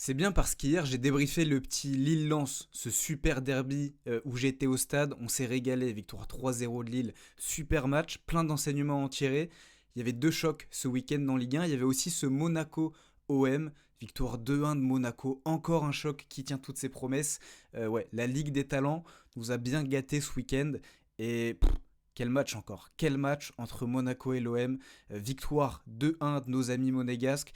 C'est bien parce qu'hier j'ai débriefé le petit Lille-Lens, ce super derby où j'étais au stade, on s'est régalé, victoire 3-0 de Lille, super match, plein d'enseignements à en tirer. Il y avait deux chocs ce week-end en Ligue 1, il y avait aussi ce Monaco-OM, victoire 2-1 de Monaco, encore un choc qui tient toutes ses promesses. Ouais, la Ligue des Talents nous a bien gâté ce week-end et quel match encore, quel match entre Monaco et l'OM, victoire 2-1 de nos amis monégasques.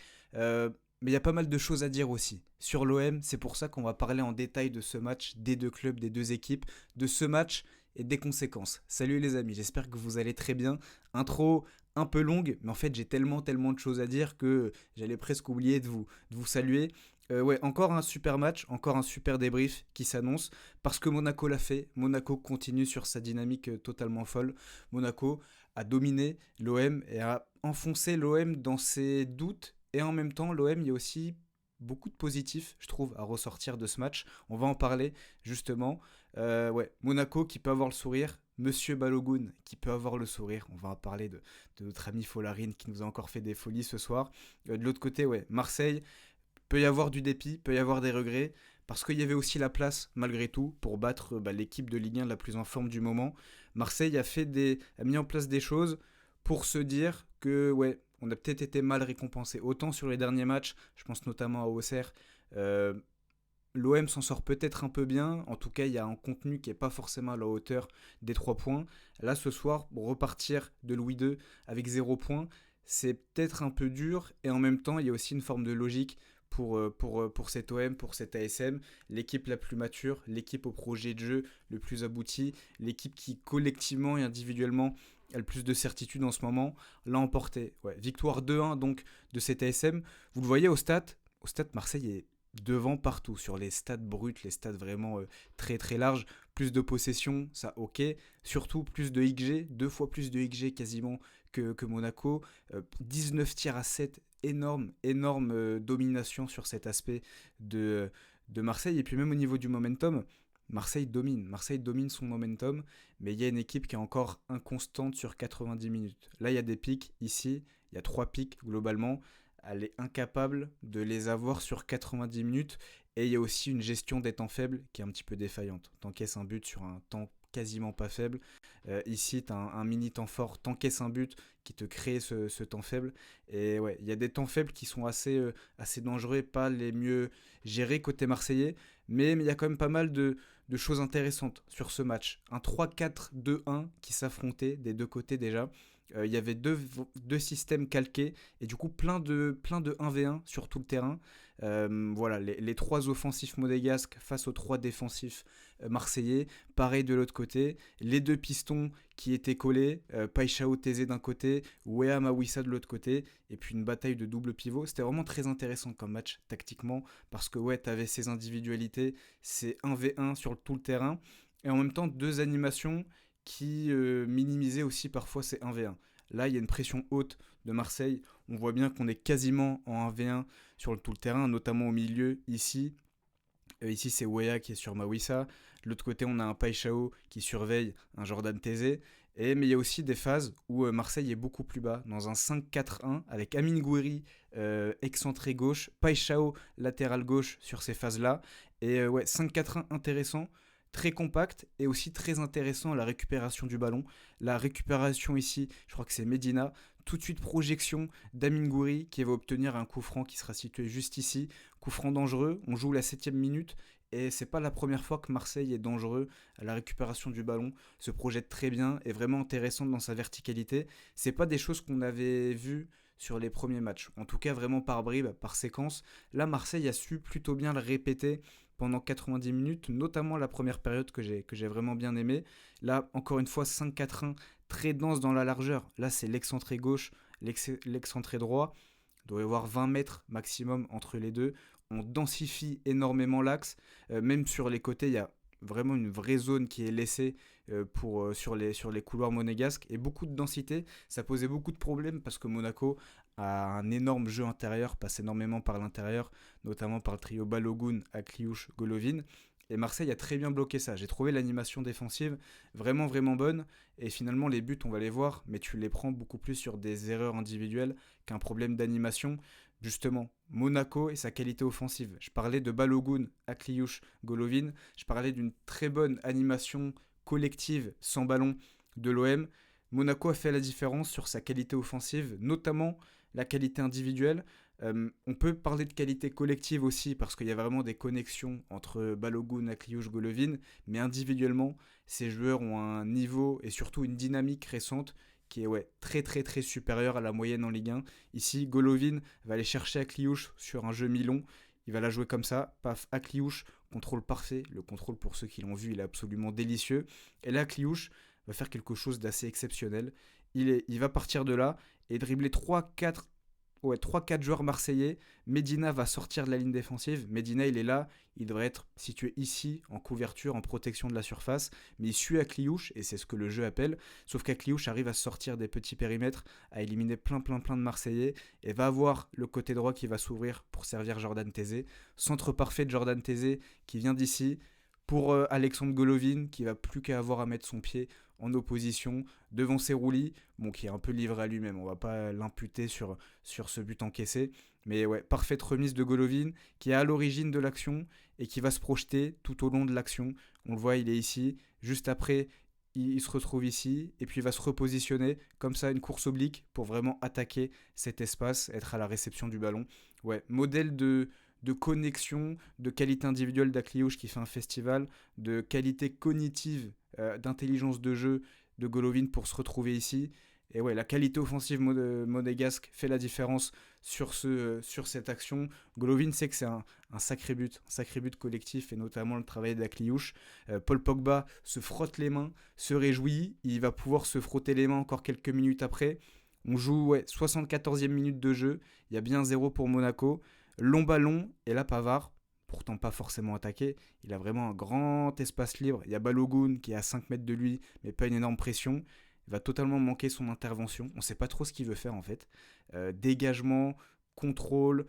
Mais il y a pas mal de choses à dire aussi. Sur l'OM, c'est pour ça qu'on va parler en détail de ce match, des deux clubs, des deux équipes, de ce match et des conséquences. Salut les amis, j'espère que vous allez très bien. Intro un peu longue, mais en fait j'ai tellement de choses à dire que j'allais presque oublier de vous saluer. Ouais, encore un super match, encore un super débrief qui s'annonce, parce que Monaco l'a fait, Monaco continue sur sa dynamique totalement folle. Monaco a dominé l'OM et a enfoncé l'OM dans ses doutes et en même temps, l'OM, il y a aussi beaucoup de positifs, je trouve, à ressortir de ce match. On va en parler, justement. Ouais, Monaco qui peut avoir le sourire. Monsieur Balogun qui peut avoir le sourire. On va en parler de notre ami Folarine qui nous a encore fait des folies ce soir. De l'autre côté, ouais, Marseille, peut y avoir du dépit, peut y avoir des regrets. Parce qu'il y avait aussi la place, malgré tout, pour battre l'équipe de Ligue 1 la plus en forme du moment. Marseille a mis en place des choses pour se dire que, ouais, on a peut-être été mal récompensé. Autant sur les derniers matchs, je pense notamment à Auxerre, euh, l'OM s'en sort peut-être un peu bien. En tout cas, il y a un contenu qui n'est pas forcément à la hauteur des 3 points. Là, ce soir, pour repartir de Louis II avec 0 points, c'est peut-être un peu dur. Et en même temps, il y a aussi une forme de logique pour cet OM, pour cet ASM. L'équipe la plus mature, l'équipe au projet de jeu le plus abouti, l'équipe qui collectivement et individuellement a le plus de certitude en ce moment, l'a emporté. Ouais, victoire 2-1 donc de cet ASM. Vous le voyez au stade Marseille est devant partout, sur les stats bruts, les stats vraiment très larges. Plus de possession, ça ok. Surtout plus de XG, deux fois plus de XG quasiment que Monaco. 19 tirs à 7, énorme domination sur cet aspect de Marseille. Et puis même au niveau du momentum, Marseille domine son momentum, mais il y a une équipe qui est encore inconstante sur 90 minutes. Là, il y a des pics ici, il y a 3 pics globalement. Elle est incapable de les avoir sur 90 minutes. Et il y a aussi une gestion des temps faibles qui est un petit peu défaillante. T'encaisses un but sur un temps quasiment pas faible. Ici, tu as un mini temps fort, t'encaisses un but qui te crée ce temps faible. Et ouais, il y a des temps faibles qui sont assez dangereux et pas les mieux gérés côté marseillais. Mais il y a quand même pas mal de choses intéressantes sur ce match. Un 3-4-2-1 qui s'affrontait des deux côtés déjà. Il y avait deux systèmes calqués et du coup plein de 1v1 sur tout le terrain. Voilà, les trois offensifs monégasques face aux trois défensifs marseillais. Pareil de l'autre côté. Les deux pistons qui étaient collés. Paixao Tézé d'un côté, Wea Mawissa de l'autre côté. Et puis une bataille de double pivot. C'était vraiment très intéressant comme match tactiquement parce que ouais, t'avais ces individualités, ces 1v1 sur tout le terrain. Et en même temps, deux animations qui minimisait aussi parfois ces 1v1. Là, il y a une pression haute de Marseille. On voit bien qu'on est quasiment en 1v1 sur tout le terrain, notamment au milieu, ici. Ici, c'est Weah qui est sur Mawissa. De l'autre côté, on a un Paixao qui surveille un Jordan Tézé. Mais il y a aussi des phases où Marseille est beaucoup plus bas, dans un 5-4-1, avec Amine Gouiri excentré gauche, Paixao latéral gauche sur ces phases-là. Et ouais, 5-4-1 intéressant, très compact et aussi très intéressant à la récupération du ballon. La récupération ici, je crois que c'est Medina. Tout de suite projection d'Amin Gouiri qui va obtenir un coup franc qui sera situé juste ici. Coup franc dangereux, on joue la 7e minute et c'est pas la première fois que Marseille est dangereux à la récupération du ballon, se projette très bien, est vraiment intéressante dans sa verticalité. C'est pas des choses qu'on avait vues sur les premiers matchs, en tout cas vraiment par bribes, par séquence. Là, Marseille a su plutôt bien le répéter pendant 90 minutes, notamment la première période que j'ai vraiment bien aimé. Là, encore une fois, 5-4-1, très dense dans la largeur. Là, c'est l'excentré gauche, l'excentré droit. Il doit y avoir 20 mètres maximum entre les deux. On densifie énormément l'axe. Même sur les côtés, il y a vraiment une vraie zone qui est laissée sur les couloirs monégasques et beaucoup de densité. Ça posait beaucoup de problèmes parce que Monaco a un énorme jeu intérieur, passe énormément par l'intérieur, notamment par le trio Balogun, Akliouche, Golovin. Et Marseille a très bien bloqué ça. J'ai trouvé l'animation défensive vraiment bonne. Et finalement, les buts, on va les voir, mais tu les prends beaucoup plus sur des erreurs individuelles qu'un problème d'animation. justement, Monaco et sa qualité offensive. Je parlais de Balogun, Akliouche, Golovin. Je parlais d'une très bonne animation collective sans ballon de l'OM. Monaco a fait la différence sur sa qualité offensive, notamment la qualité individuelle. On peut parler de qualité collective aussi parce qu'il y a vraiment des connexions entre Balogun, Akliouche, Golovin, mais individuellement, ces joueurs ont un niveau et surtout une dynamique récente qui est très très très supérieure à la moyenne en Ligue 1. Ici, Golovin va aller chercher Akliouche sur un jeu mi-long. Il va la jouer comme ça, paf, Akliouche, contrôle parfait. Le contrôle, pour ceux qui l'ont vu, il est absolument délicieux. Et là, Akliouche va faire quelque chose d'assez exceptionnel. Il va partir de là et dribbler 3-4 joueurs marseillais. Medina va sortir de la ligne défensive. Medina, il est là. Il devrait être situé ici, en couverture, en protection de la surface. Mais il suit Akliouche, et c'est ce que le jeu appelle. Sauf qu'Akliouche arrive à sortir des petits périmètres, à éliminer plein de Marseillais, et va avoir le côté droit qui va s'ouvrir pour servir Jordan Tézé. Centre parfait de Jordan Tézé, qui vient d'ici, pour Alexandre Golovin, qui va plus qu'à avoir à mettre son pied en opposition devant Cerouli, qui est un peu livré à lui-même. On va pas l'imputer sur ce but encaissé. Mais parfaite remise de Golovin, qui est à l'origine de l'action et qui va se projeter tout au long de l'action. On le voit, il est ici. Juste après, il se retrouve ici. Et puis il va se repositionner comme ça, une course oblique, pour vraiment attaquer cet espace, être à la réception du ballon. Modèle de connexion, de qualité individuelle d'Akliouche qui fait un festival, de qualité cognitive, d'intelligence de jeu de Golovin pour se retrouver ici. Et la qualité offensive monégasque fait la différence sur cette action. Golovin sait que c'est un sacré but collectif, et notamment le travail d'Akliouche. Paul Pogba se frotte les mains, se réjouit, il va pouvoir se frotter les mains encore quelques minutes après. On joue 74e minute de jeu, il y a bien 0 pour Monaco. Long ballon, et là Pavard, pourtant pas forcément attaqué, il a vraiment un grand espace libre. Il y a Balogun qui est à 5 mètres de lui, mais pas une énorme pression. Il va totalement manquer son intervention. On ne sait pas trop ce qu'il veut faire en fait. Dégagement, contrôle,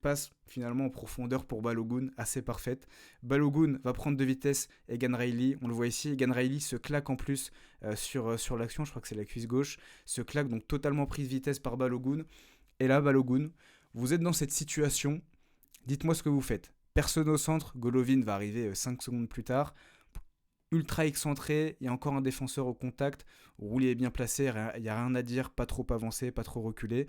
passe finalement en profondeur pour Balogun, assez parfaite. Balogun va prendre de vitesse Egan Riley, on le voit ici. Egan Riley se claque en plus sur l'action, je crois que c'est la cuisse gauche. Se claque, donc totalement pris de vitesse par Balogun. Et là, Balogun, vous êtes dans cette situation, dites-moi ce que vous faites. Personne au centre, Golovin va arriver 5 secondes plus tard. Ultra excentré, il y a encore un défenseur au contact. Roulier est bien placé, il n'y a rien à dire, pas trop avancé, pas trop reculé.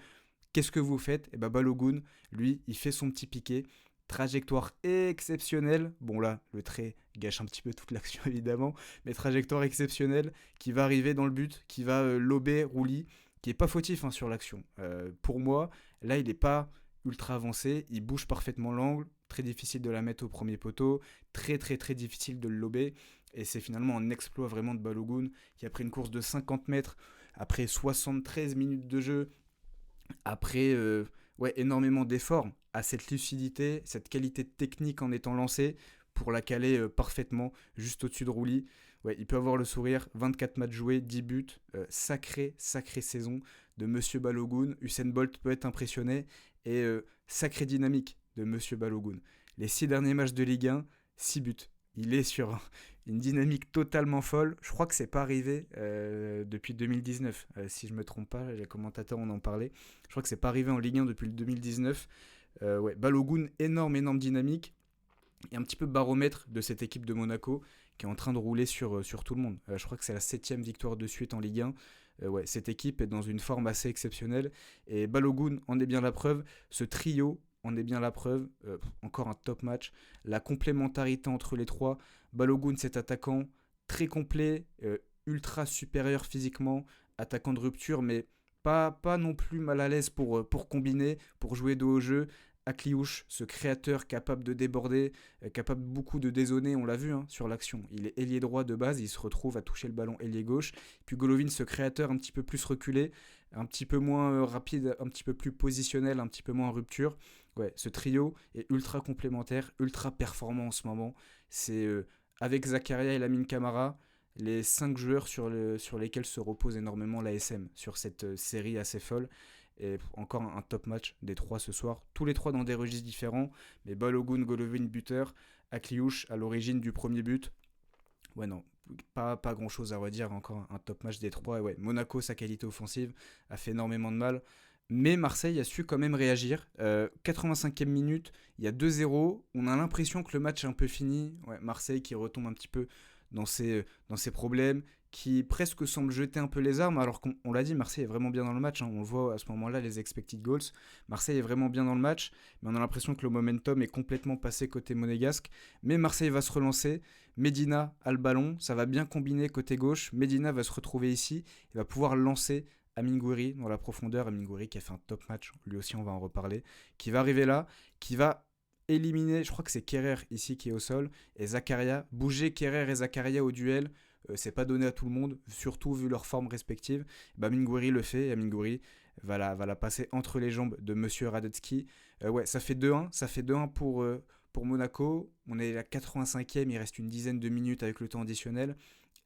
Qu'est-ce que vous faites ? Et Balogun, lui, il fait son petit piqué. Trajectoire exceptionnelle. Bon là, le trait gâche un petit peu toute l'action évidemment, mais trajectoire exceptionnelle qui va arriver dans le but, qui va lober Roulier, qui est pas fautif sur l'action. Pour moi, là, il n'est pas ultra avancé, il bouge parfaitement l'angle, très difficile de la mettre au premier poteau, très très très difficile de le lober, et c'est finalement un exploit vraiment de Balogun, qui a pris une course de 50 mètres, après 73 minutes de jeu, après énormément d'efforts, à cette lucidité, cette qualité technique en étant lancé, pour la caler parfaitement, juste au-dessus de Roulier. Il peut avoir le sourire, 24 matchs joués, 10 buts, sacrée saison de Monsieur Balogun. Usain Bolt peut être impressionné, et sacrée dynamique de Monsieur Balogun. Les 6 derniers matchs de Ligue 1, 6 buts. Il est sur une dynamique totalement folle. Je crois que c'est pas arrivé depuis 2019. Si je me trompe pas, les commentateurs en ont parlé. Je crois que c'est pas arrivé en Ligue 1 depuis le 2019. Balogun, énorme dynamique. Et un petit peu baromètre de cette équipe de Monaco qui est en train de rouler sur tout le monde. Je crois que c'est la 7e victoire de suite en Ligue 1. Cette équipe est dans une forme assez exceptionnelle. Et Balogun en est bien la preuve. Ce trio en est bien la preuve. Encore un top match. La complémentarité entre les trois. Balogun, cet attaquant très complet, ultra supérieur physiquement, attaquant de rupture, mais pas non plus mal à l'aise pour combiner, pour jouer dos au jeu. Akliouche, ce créateur capable de déborder, capable beaucoup de dézonner, on l'a vu sur l'action. Il est ailier droit de base, il se retrouve à toucher le ballon ailier gauche. Puis Golovin, ce créateur un petit peu plus reculé, un petit peu moins rapide, un petit peu plus positionnel, un petit peu moins en rupture. Ce trio est ultra complémentaire, ultra performant en ce moment. C'est avec Zakaria et Lamine Camara, les 5 joueurs sur lesquels se repose énormément l'ASM sur cette série assez folle. Et encore un top match des 3 ce soir. Tous les 3 dans des registres différents. Mais Balogun, Golovin, buteur. Akliouche à l'origine du premier but. Non, pas grand chose à redire. Encore un top match des 3. Monaco, sa qualité offensive, a fait énormément de mal. Mais Marseille a su quand même réagir. 85e minute, il y a 2-0. On a l'impression que le match est un peu fini. Ouais, Marseille qui retombe un petit peu dans ses problèmes, qui presque semble jeter un peu les armes, alors qu'on l'a dit, Marseille est vraiment bien dans le match. Hein. On le voit à ce moment-là, les expected goals. Marseille est vraiment bien dans le match, mais on a l'impression que le momentum est complètement passé côté monégasque. Mais Marseille va se relancer. Medina a le ballon, ça va bien combiner côté gauche. Medina va se retrouver ici, il va pouvoir lancer Amine Gouiri dans la profondeur. Amine Gouiri qui a fait un top match, lui aussi on va en reparler, qui va arriver là, qui va éliminer, je crois que c'est Kerrer ici qui est au sol, et Zakaria. Bouger Kerrer et Zakaria au duel, c'est pas donné à tout le monde, surtout vu leurs formes respectives. Bah, Amine Gouiri le fait, et Amine Gouiri va la passer entre les jambes de Monsieur Radetzky. Ouais, ça fait 2-1, pour Monaco. On est à la 85e, il reste une dizaine de minutes avec le temps additionnel.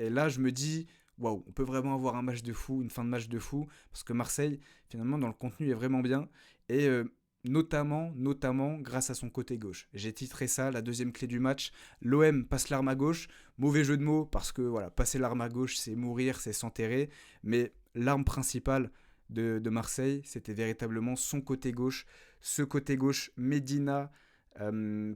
Et là, je me dis, waouh, on peut vraiment avoir un match de fou, une fin de match de fou, parce que Marseille, finalement, dans le contenu, est vraiment bien. Et notamment grâce à son côté gauche. J'ai titré ça la deuxième clé du match. L'OM passe l'arme à gauche. Mauvais jeu de mots, parce que voilà, passer l'arme à gauche, c'est mourir, c'est s'enterrer. Mais l'arme principale de Marseille, c'était véritablement son côté gauche. Ce côté gauche, Medina,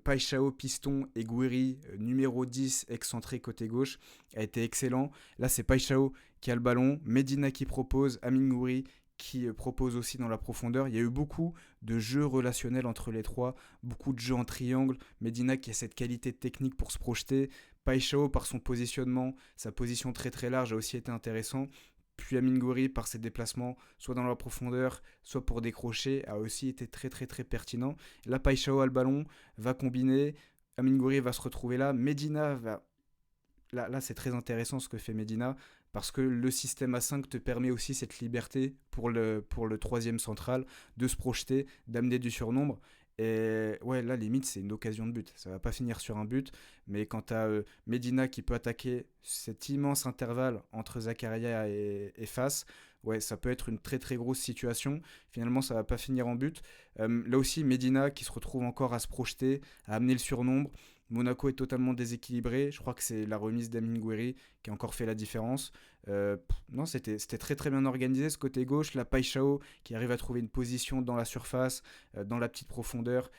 Paixao, piston, et Gouiri, numéro 10, excentré côté gauche, a été excellent. Là, c'est Paixao qui a le ballon, Medina qui propose, Amine Gouiri qui propose aussi dans la profondeur. Il y a eu beaucoup de jeux relationnels entre les trois, beaucoup de jeux en triangle. Medina qui a cette qualité technique pour se projeter. Paixao par son positionnement, sa position très très large a aussi été intéressant. Puis Amine Gouiri par ses déplacements, soit dans la profondeur, soit pour décrocher, a aussi été très très très pertinent. Là, Paixao a le ballon, va combiner, Amine Gouiri va se retrouver là, Medina va... Là, c'est très intéressant ce que fait Medina, parce que le système A5 te permet aussi cette liberté pour le troisième central, de se projeter, d'amener du surnombre. Et ouais, là, limite, c'est une occasion de but. Ça va pas finir sur un but, mais quand tu as Medina qui peut attaquer cet immense intervalle entre Zakaria et Fas, ouais, ça peut être une très très grosse situation. Finalement, ça va pas finir en but. Là aussi, Medina qui se retrouve encore à se projeter, à amener le surnombre. Monaco est totalement déséquilibré. Je crois que c'est la remise d'Amine Gouiri qui a encore fait la différence. Non, c'était très très bien organisé ce côté gauche. La Paixao qui arrive à trouver une position dans la surface, dans la petite profondeur.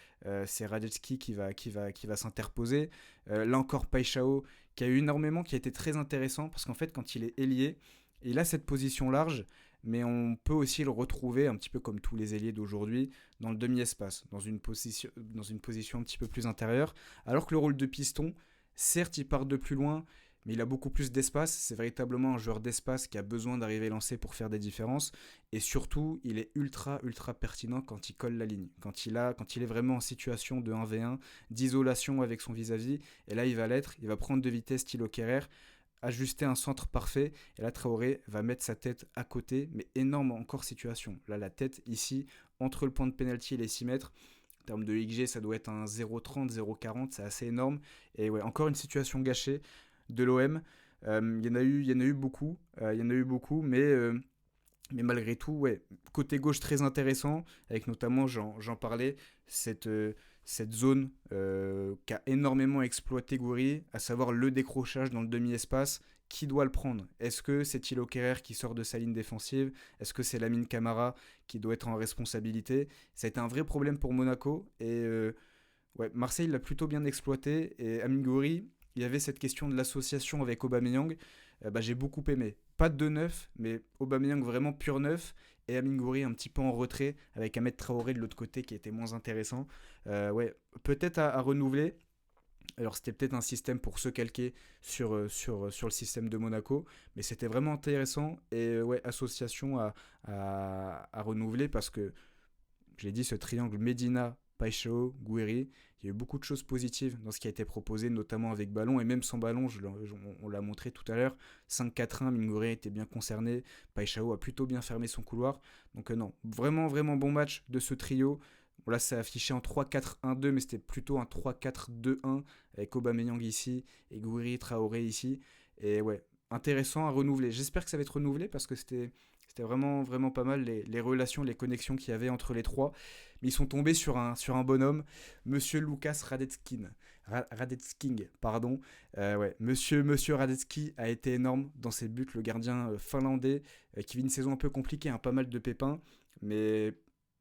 C'est Radetzky qui va s'interposer. Là encore, Paixao qui a eu énormément, qui a été très intéressant parce qu'en fait, quand il est ailier, il a cette position large, mais on peut aussi le retrouver, un petit peu comme tous les ailiers d'aujourd'hui, dans le demi-espace, dans une position un petit peu plus intérieure. Alors que le rôle de piston, certes, il part de plus loin, mais il a beaucoup plus d'espace. C'est véritablement un joueur d'espace qui a besoin d'arriver lancé pour faire des différences. Et surtout, il est ultra, ultra pertinent quand il colle la ligne. Quand il est vraiment en situation de 1v1, d'isolation avec son vis-à-vis. Et là, il va l'être. Il va prendre de vitesse Thilo Kerrer, ajuster un centre parfait, et là Traoré va mettre sa tête à côté, mais énorme encore situation. Là, la tête ici, entre le point de pénalty et les 6 mètres, en termes de XG, ça doit être un 0,30, 0,40, c'est assez énorme. Et ouais, encore une situation gâchée de l'OM. Il y en a eu beaucoup, mais malgré tout, ouais, côté gauche très intéressant, avec notamment, j'en parlais, cette zone qu'a énormément exploité Gouiri, à savoir le décrochage dans le demi-espace. Qui doit le prendre? Est-ce que c'est Thilo Kerrer qui sort de sa ligne défensive? Est-ce que c'est Lamine Camara qui doit être en responsabilité? Ça a été un vrai problème pour Monaco, et ouais, Marseille l'a plutôt bien exploité, et Amine Gouiri, il y avait cette question de l'association avec Aubameyang. Bah, j'ai beaucoup aimé. Pas de neuf, mais Aubameyang vraiment pur neuf, et Amine Gouiri un petit peu en retrait avec Ahmed Traoré de l'autre côté qui était moins intéressant. Ouais, peut-être à renouveler. Alors c'était peut-être un système pour se calquer sur le système de Monaco, mais c'était vraiment intéressant, et ouais, association à renouveler, parce que je l'ai dit, ce triangle Medina, Paixao, Gouiri, il y a eu beaucoup de choses positives dans ce qui a été proposé, notamment avec ballon, et même sans ballon, on l'a montré tout à l'heure. 5-4-1, Mingoré était bien concerné, Paixao a plutôt bien fermé son couloir. Donc non, vraiment vraiment bon match de ce trio. Bon, là, c'est affiché en 3-4-1-2, mais c'était plutôt un 3-4-2-1 avec Aubameyang ici et Gouiri, Traoré ici. Et ouais, intéressant à renouveler. J'espère que ça va être renouvelé, parce que c'était vraiment, vraiment pas mal les relations, les connexions qu'il y avait entre les trois. Mais ils sont tombés sur un bonhomme, Monsieur Lucas Radetsking, pardon. Ouais, Monsieur Radetzky a été énorme dans ses buts, le gardien finlandais, qui vit une saison un peu compliquée, hein, pas mal de pépins. mais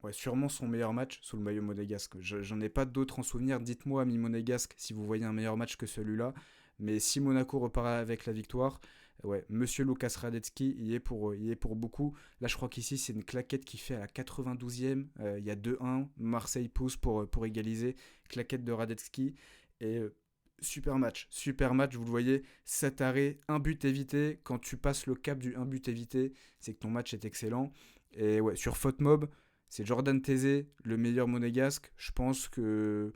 ouais, sûrement son meilleur match sous le maillot monégasque. J'en ai pas d'autres en souvenir. Dites-moi, ami monégasque, si vous voyez un meilleur match que celui-là. Mais si Monaco repart avec la victoire, ouais, Monsieur Lucas Radetsky y est pour beaucoup. Là, je crois qu'ici, c'est une claquette qui fait à la 92e. Il y a 2-1. Marseille pousse pour égaliser. Claquette de Radetsky. Et super match, vous le voyez, 7 arrêts, un but évité. Quand tu passes le cap du un but évité, c'est que ton match est excellent. Et ouais, sur faute mob, c'est Jordan Tézé, le meilleur monégasque. Je pense que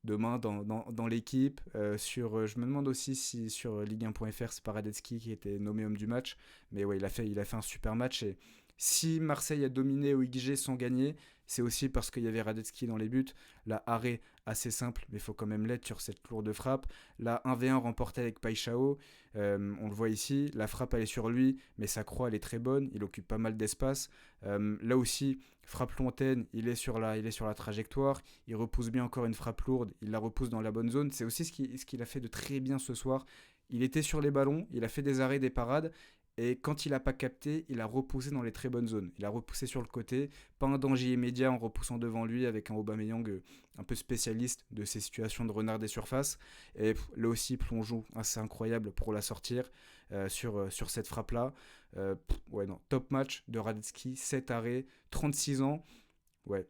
demain dans l'équipe, je me demande aussi si sur Ligue1.fr c'est Paradetsky qui était nommé homme du match. Mais ouais, il a fait un super match. Et si Marseille a dominé au XG sans gagner, c'est aussi parce qu'il y avait Radetzky dans les buts. Là, arrêt assez simple, mais il faut quand même l'être sur cette lourde frappe. Là, 1v1 remporté avec Paixao. On le voit ici. La frappe, elle est sur lui, mais sa croix, elle est très bonne. Il occupe pas mal d'espace. Là aussi, frappe lointaine, il est sur la trajectoire. Il repousse bien encore une frappe lourde. Il la repousse dans la bonne zone. C'est aussi ce qu'il a fait de très bien ce soir. Il était sur les ballons, il a fait des arrêts, des parades. Et quand il n'a pas capté, il a repoussé dans les très bonnes zones. Il a repoussé sur le côté, pas un danger immédiat en repoussant devant lui avec un Aubameyang un peu spécialiste de ces situations de renard des surfaces. Et là aussi, plongeon assez incroyable pour la sortir sur cette frappe-là. Ouais, non, top match de Radetsky, 7 arrêts, 36 ans. Ouais,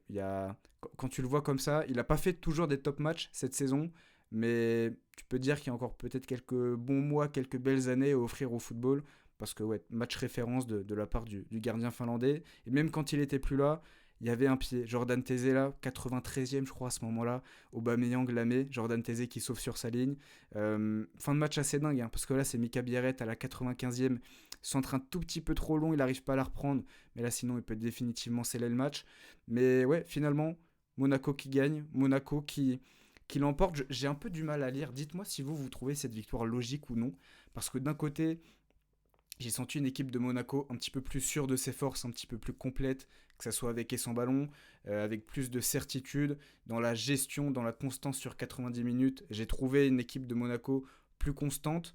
quand tu le vois comme ça, il n'a pas fait toujours des top matchs cette saison, mais tu peux dire qu'il y a encore peut-être quelques bons mois, quelques belles années à offrir au football. Parce que, ouais, match référence de la part du gardien finlandais. Et même quand il était plus là, il y avait un pied. Jordan Tézé, là, 93e, je crois, à ce moment-là. Aubameyang la met. Jordan Tézé qui sauve sur sa ligne. Fin de match assez dingue, hein, parce que là, c'est Mika Biarret à la 95e. Centre un tout petit peu trop long, il n'arrive pas à la reprendre. Mais là, sinon, il peut définitivement sceller le match. Mais ouais, finalement, Monaco qui gagne. Monaco qui l'emporte. J'ai un peu du mal à lire. Dites-moi si vous trouvez cette victoire logique ou non. Parce que d'un côté, j'ai senti une équipe de Monaco un petit peu plus sûre de ses forces, un petit peu plus complète, que ce soit avec et sans ballon, avec plus de certitude dans la gestion, dans la constance sur 90 minutes. J'ai trouvé une équipe de Monaco plus constante,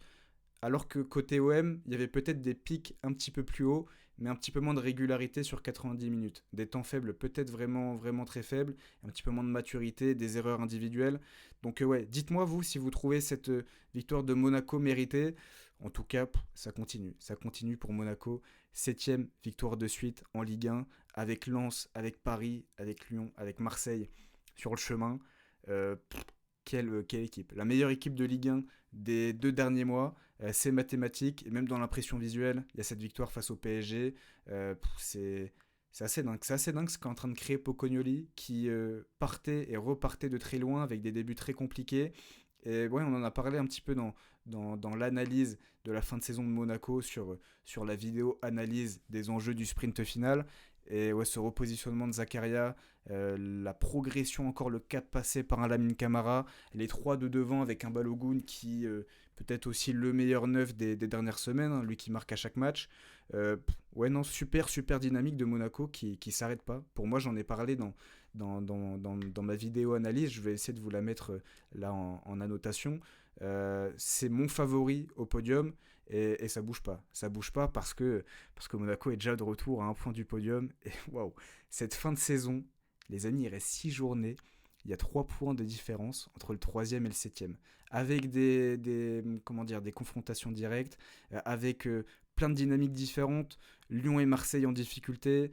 alors que côté OM, il y avait peut-être des pics un petit peu plus hauts, mais un petit peu moins de régularité sur 90 minutes. Des temps faibles peut-être vraiment, vraiment très faibles, un petit peu moins de maturité, des erreurs individuelles. Donc ouais, dites-moi vous si vous trouvez cette victoire de Monaco méritée. En tout cas, ça continue pour Monaco. 7ème victoire de suite en Ligue 1, avec Lens, avec Paris, avec Lyon, avec Marseille sur le chemin. Euh, quelle équipe. La meilleure équipe de Ligue 1 des 2 derniers mois, c'est mathématique, et même dans l'impression visuelle, il y a cette victoire face au PSG. C'est assez dingue. C'est assez dingue ce qu'est en train de créer Pocognoli, qui partait et repartait de très loin avec des débuts très compliqués. Et ouais, on en a parlé un petit peu dans l'analyse de la fin de saison de Monaco sur la vidéo analyse des enjeux du sprint final. Et ouais, ce repositionnement de Zakaria, la progression, encore le cap passé par un Lamine Camara, les trois de devant avec un Balogun qui peut-être aussi le meilleur neuf des dernières semaines, hein, lui qui marque à chaque match. Ouais, non, super dynamique de Monaco qui s'arrête pas. Pour moi, j'en ai parlé dans ma vidéo analyse, je vais essayer de vous la mettre là en annotation. C'est mon favori au podium et ça bouge pas. Ça bouge pas parce que Monaco est déjà de retour à un point du podium. Et waouh, cette fin de saison, les amis, il reste 6 journées. Il y a 3 points de différence entre le troisième et le septième. Avec des confrontations directes, avec plein de dynamiques différentes. Lyon et Marseille en difficulté.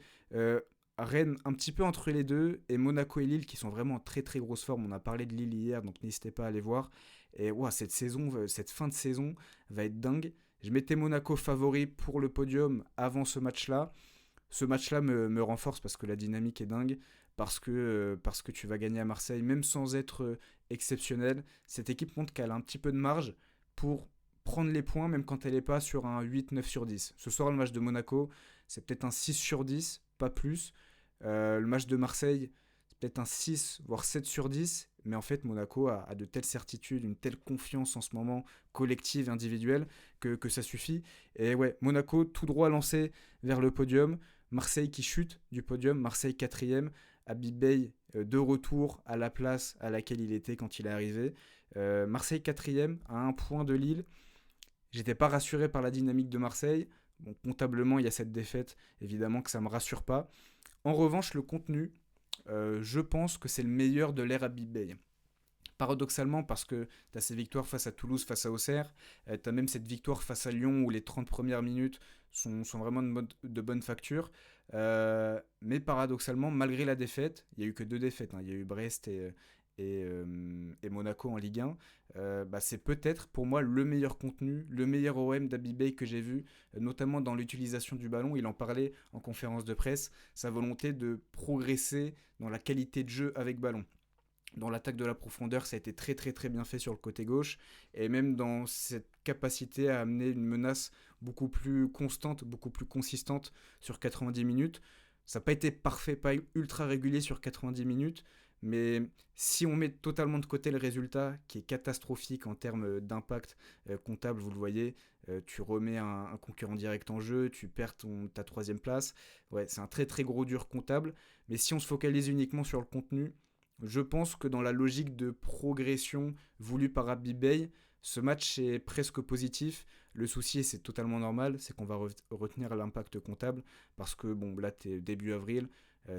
Rennes un petit peu entre les deux. Et Monaco et Lille qui sont vraiment en très grosse forme. On a parlé de Lille hier, donc n'hésitez pas à aller voir. Et wow, cette fin de saison va être dingue. Je mettais Monaco favori pour le podium avant ce match-là. Ce match-là me renforce parce que la dynamique est dingue, parce que tu vas gagner à Marseille, même sans être exceptionnel. Cette équipe montre qu'elle a un petit peu de marge pour prendre les points, même quand elle n'est pas sur un 8-9/10. Ce soir, le match de Monaco, c'est peut-être un 6/10, pas plus. Le match de Marseille, c'est peut-être un 6, voire 7/10. Mais en fait, Monaco a de telles certitudes, une telle confiance en ce moment, collective et individuelle, que ça suffit. Et ouais, Monaco tout droit lancé vers le podium. Marseille qui chute du podium, Marseille 4ème, Habib Bey de retour à la place à laquelle il était quand il est arrivé. Marseille 4ème, à un point de Lille. J'étais pas rassuré par la dynamique de Marseille. Bon, comptablement, il y a cette défaite, évidemment que ça me rassure pas. En revanche, le contenu, je pense que c'est le meilleur de l'ère Habib Beye. Paradoxalement, parce que tu as ces victoires face à Toulouse, face à Auxerre, tu as même cette victoire face à Lyon où les 30 premières minutes sont vraiment de bonne facture. Mais paradoxalement, malgré la défaite, il n'y a eu que deux défaites, hein. Il y a eu Brest et Monaco en Ligue 1. Bah, c'est peut-être pour moi le meilleur contenu, le meilleur OM d'Abibay que j'ai vu, notamment dans l'utilisation du ballon. Il en parlait en conférence de presse, sa volonté de progresser dans la qualité de jeu avec ballon. Dans l'attaque de la profondeur, ça a été très très très bien fait sur le côté gauche, et même dans cette capacité à amener une menace beaucoup plus constante, beaucoup plus consistante sur 90 minutes. Ça n'a pas été parfait, pas ultra régulier sur 90 minutes, mais si on met totalement de côté le résultat, qui est catastrophique en termes d'impact comptable, vous le voyez, tu remets un concurrent direct en jeu, tu perds ta troisième place, ouais, c'est un très très gros dur comptable, mais si on se focalise uniquement sur le contenu, je pense que dans la logique de progression voulue par Abdi Bey, ce match est presque positif. Le souci, et c'est totalement normal, c'est qu'on va retenir l'impact comptable parce que bon, là, t'es début avril,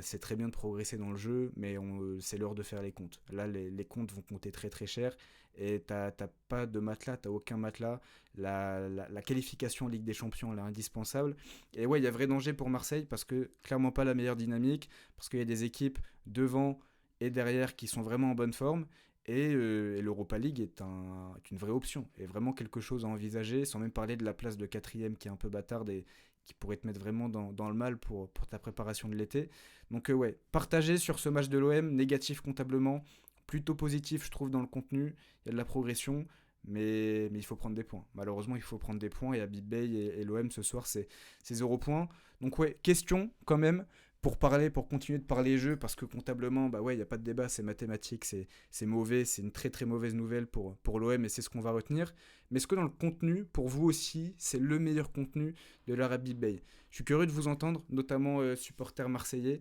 c'est très bien de progresser dans le jeu, mais c'est l'heure de faire les comptes. Là, les comptes vont compter très très cher et t'as pas de matelas, t'as aucun matelas. La qualification en Ligue des Champions, elle est indispensable. Et ouais, il y a vrai danger pour Marseille parce que clairement pas la meilleure dynamique, parce qu'il y a des équipes devant et derrière qui sont vraiment en bonne forme. Et l'Europa League est une vraie option, est vraiment quelque chose à envisager, sans même parler de la place de quatrième qui est un peu bâtarde et qui pourrait te mettre vraiment dans le mal pour ta préparation de l'été. Donc ouais, partagé sur ce match de l'OM, négatif comptablement, plutôt positif je trouve dans le contenu, il y a de la progression, mais il faut prendre des points. Malheureusement, il faut prendre des points et Habib Bey et l'OM ce soir, c'est 0 points. Donc ouais, question quand même, pour continuer de parler jeu, parce que comptablement, bah ouais, il n'y a pas de débat, c'est mathématique, c'est mauvais, c'est une très très mauvaise nouvelle pour l'OM et c'est ce qu'on va retenir. Mais est-ce que dans le contenu, pour vous aussi, c'est le meilleur contenu de l'Arabie Bay? Je suis curieux de vous entendre, notamment supporters marseillais,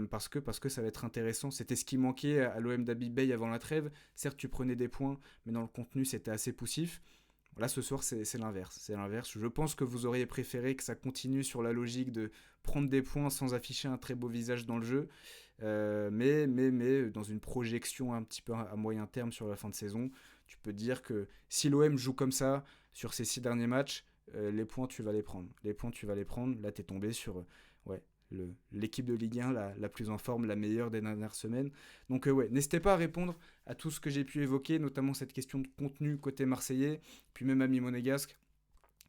parce que ça va être intéressant. C'était ce qui manquait à l'OM d'Habib Bey avant la trêve. Certes, tu prenais des points, mais dans le contenu, c'était assez poussif. Là, ce soir, c'est l'inverse. C'est l'inverse. Je pense que vous auriez préféré que ça continue sur la logique de prendre des points sans afficher un très beau visage dans le jeu. Mais dans une projection un petit peu à moyen terme sur la fin de saison, tu peux dire que si l'OM joue comme ça sur ces 6 derniers matchs, les points, tu vas les prendre. Les points, tu vas les prendre. Là, tu es tombé sur ouais, l'équipe de Ligue 1 la plus en forme, la meilleure des dernières semaines. Donc ouais, n'hésitez pas à répondre à tout ce que j'ai pu évoquer, notamment cette question de contenu côté marseillais, puis même ami monégasque.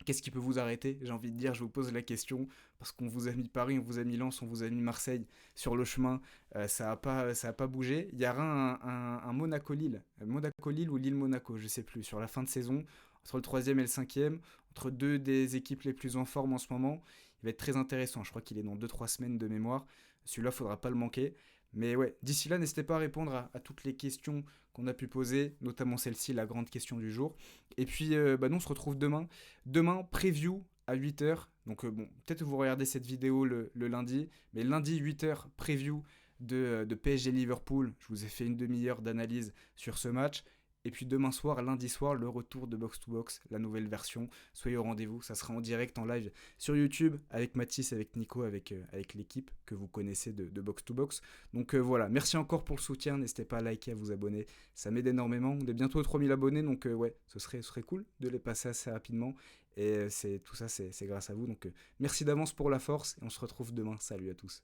Qu'est-ce qui peut vous arrêter? J'ai envie de dire, je vous pose la question, parce qu'on vous a mis Paris, on vous a mis Lens, on vous a mis Marseille sur le chemin, ça a pas bougé. Il y aura un Monaco-Lille, Monaco-Lille ou Lille-Monaco, je sais plus, sur la fin de saison, entre le troisième et le cinquième, entre deux des équipes les plus en forme en ce moment. Il va être très intéressant, je crois qu'il est dans 2-3 semaines de mémoire. Celui-là, faudra pas le manquer. Mais ouais, d'ici là, n'hésitez pas à répondre à toutes les questions qu'on a pu poser, notamment celle-ci, la grande question du jour. Et puis, bah, nous, on se retrouve demain. Demain, preview à 8h. Donc, bon, peut-être que vous regardez cette vidéo le lundi, mais lundi, 8h, preview de PSG Liverpool. Je vous ai fait une demi-heure d'analyse sur ce match. Et puis demain soir, lundi soir, le retour de Box to Box, la nouvelle version. Soyez au rendez-vous, ça sera en direct, en live sur YouTube, avec Mathis, avec Nico, avec l'équipe que vous connaissez de Box to Box. Donc voilà, merci encore pour le soutien, n'hésitez pas à liker, à vous abonner, ça m'aide énormément. On est bientôt aux 3000 abonnés, donc ouais, ce serait cool de les passer assez rapidement. Et tout ça, c'est grâce à vous. Donc merci d'avance pour la force, et on se retrouve demain. Salut à tous.